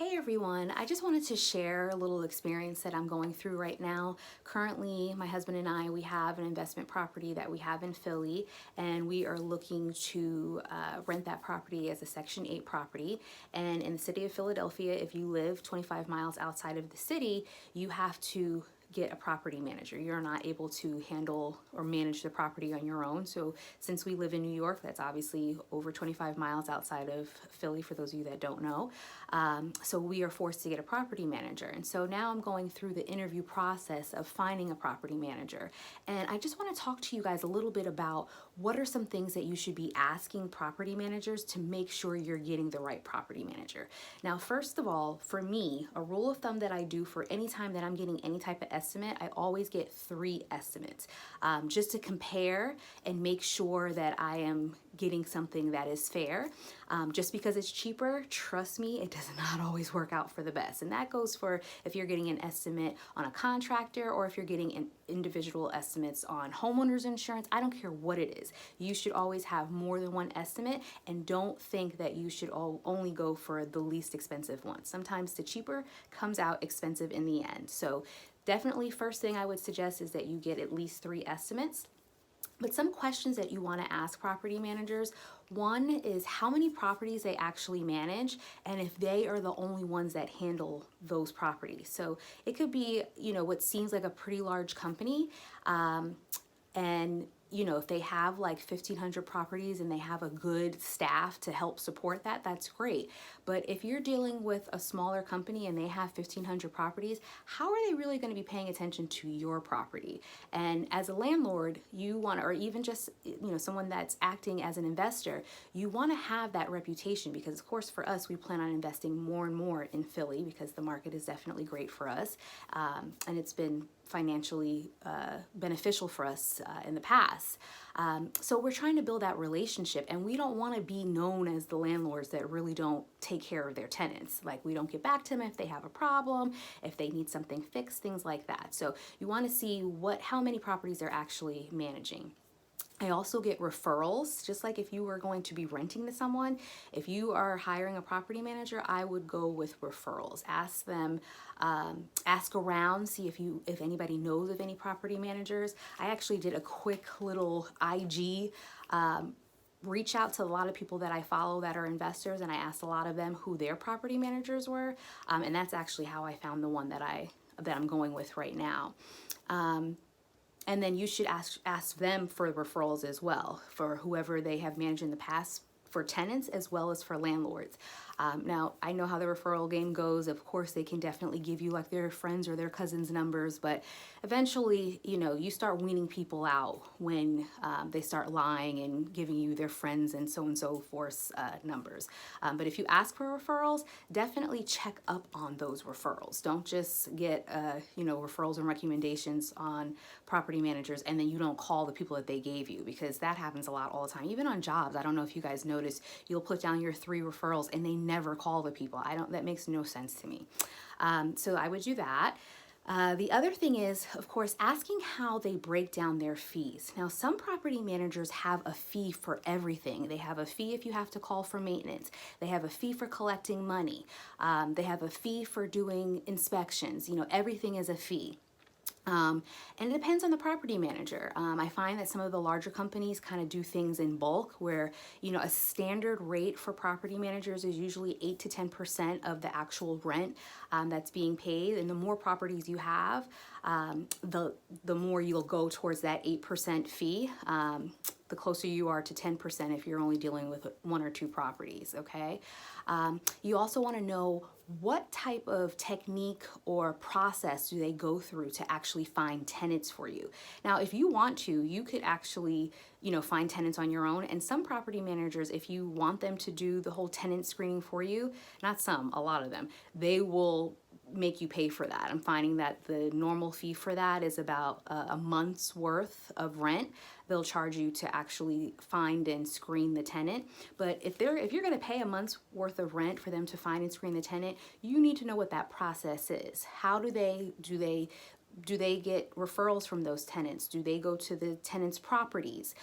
Hey everyone, I just wanted to share a little experience that I'm going through right now. Currently, my husband and I, we have an investment property that we have in Philly, and we are looking to rent that property as a Section 8 property. And in the city of Philadelphia, if you live 25 miles outside of the city, you have to get a property manager. You're not able to handle or manage the property on your own. So since we live in New York, that's obviously over 25 miles outside of Philly for those of you that don't know. So we are forced to get a property manager. And so now I'm going through the interview process of finding a property manager. And I just want to talk to you guys a little bit about what are some things that you should be asking property managers to make sure you're getting the right property manager. Now, first of all, for me, a rule of thumb that I do for any time that I'm getting any type of estimate, I always get 3 estimates just to compare and make sure that I am getting something that is fair. Just because it's cheaper, trust me, it does not always work out for the best. And that goes for if you're getting an estimate on a contractor or if you're getting individual estimates on homeowners insurance. I don't care what it is. You should always have more than one estimate, and don't think that you should only go for the least expensive one. Sometimes the cheaper comes out expensive in the end. So definitely first thing I would suggest is that you get at least 3 estimates. But some questions that you want to ask property managers, one is how many properties they actually manage and if they are the only ones that handle those properties. So it could be, what seems like a pretty large company, and if they have like 1,500 properties and they have a good staff to help support that, that's great. But if you're dealing with a smaller company and they have 1,500 properties, how are they really going to be paying attention to your property? And as a landlord, you want to, or even just, someone that's acting as an investor, you want to have that reputation because, of course, for us, we plan on investing more and more in Philly because the market is definitely great for us. And it's been financially beneficial for us in the past. So we're trying to build that relationship, and we don't want to be known as the landlords that really don't take care of their tenants. Like, we don't get back to them if they have a problem, if they need something fixed, things like that. So you want to see how many properties they're actually managing. I also get referrals, just like if you were going to be renting to someone. If you are hiring a property manager, I would go with referrals. Ask them, ask around, see if anybody knows of any property managers. I actually did a quick little IG reach out to a lot of people that I follow that are investors, and I asked a lot of them who their property managers were, and that's actually how I found the one that I'm going with right now. And then you should ask them for referrals as well for whoever they have managed in the past, for tenants as well as for landlords. Now, I know how the referral game goes. Of course, they can definitely give you like their friends or their cousins' numbers, but eventually, you start weaning people out when they start lying and giving you their friends and so forth numbers. But if you ask for referrals, definitely check up on those referrals. Don't just get, referrals and recommendations on property managers and then you don't call the people that they gave you, because that happens a lot all the time. Even on jobs, I don't know if you guys notice, you'll put down your 3 referrals and they never call the people. That makes no sense to me. So I would do that. The other thing is, of course, asking how they break down their fees. Now, some property managers have a fee for everything. They have a fee if you have to call for maintenance. They have a fee for collecting money. They have a fee for doing inspections. Everything is a fee. And it depends on the property manager. I find that some of the larger companies kind of do things in bulk where, a standard rate for property managers is usually 8 to 10% of the actual rent that's being paid. And the more properties you have, the more you'll go towards that 8% fee. The closer you are to 10% if you're only dealing with 1 or 2 properties, okay? You also want to know what type of technique or process do they go through to actually find tenants for you. Now, if you want to, you could actually, find tenants on your own. And some property managers, if you want them to do the whole tenant screening for you, not some, a lot of them, they will make you pay for that. I'm finding that the normal fee for that is about a month's worth of rent. They'll charge you to actually find and screen the tenant. But if you're going to pay a month's worth of rent for them to find and screen the tenant, you need to know what that process is. How do they get referrals from those tenants? Do they go to the tenants' properties?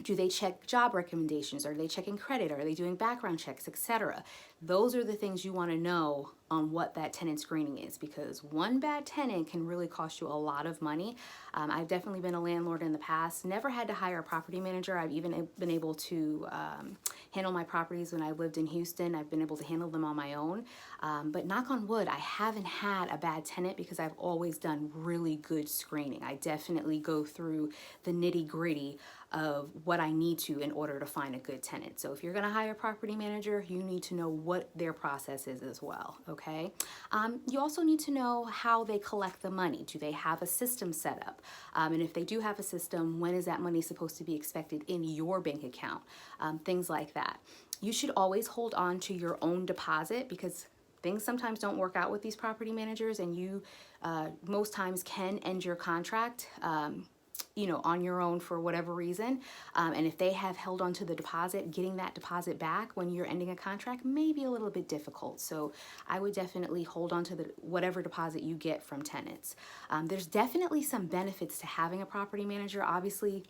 Do they check job recommendations? Are they checking credit? Are they doing background checks, etc.? Those are the things you want to know on what that tenant screening is, because one bad tenant can really cost you a lot of money. I've definitely been a landlord in the past, never had to hire a property manager. I've even been able to handle my properties when I lived in Houston. I've been able to handle them on my own. But knock on wood, I haven't had a bad tenant because I've always done really good screening. I definitely go through the nitty gritty of what I need to in order to find a good tenant. So if you're going to hire a property manager, you need to know what their process is as well, okay? You also need to know how they collect the money. Do they have a system set up? And if they do have a system, when is that money supposed to be expected in your bank account? Things like that. You should always hold on to your own deposit, because things sometimes don't work out with these property managers, and you most times can end your contract on your own for whatever reason. And if they have held on to the deposit, getting that deposit back when you're ending a contract may be a little bit difficult. So I would definitely hold on to whatever deposit you get from tenants. There's definitely some benefits to having a property manager. Obviously,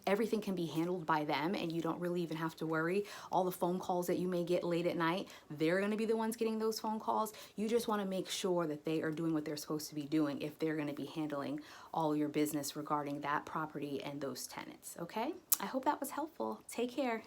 everything can be handled by them, and you don't really even have to worry. All the phone calls that you may get late at night, they're going to be the ones getting those phone calls. You just want to make sure that they are doing what they're supposed to be doing if they're going to be handling all your business regarding that property and those tenants. Okay, I hope that was helpful. Take care.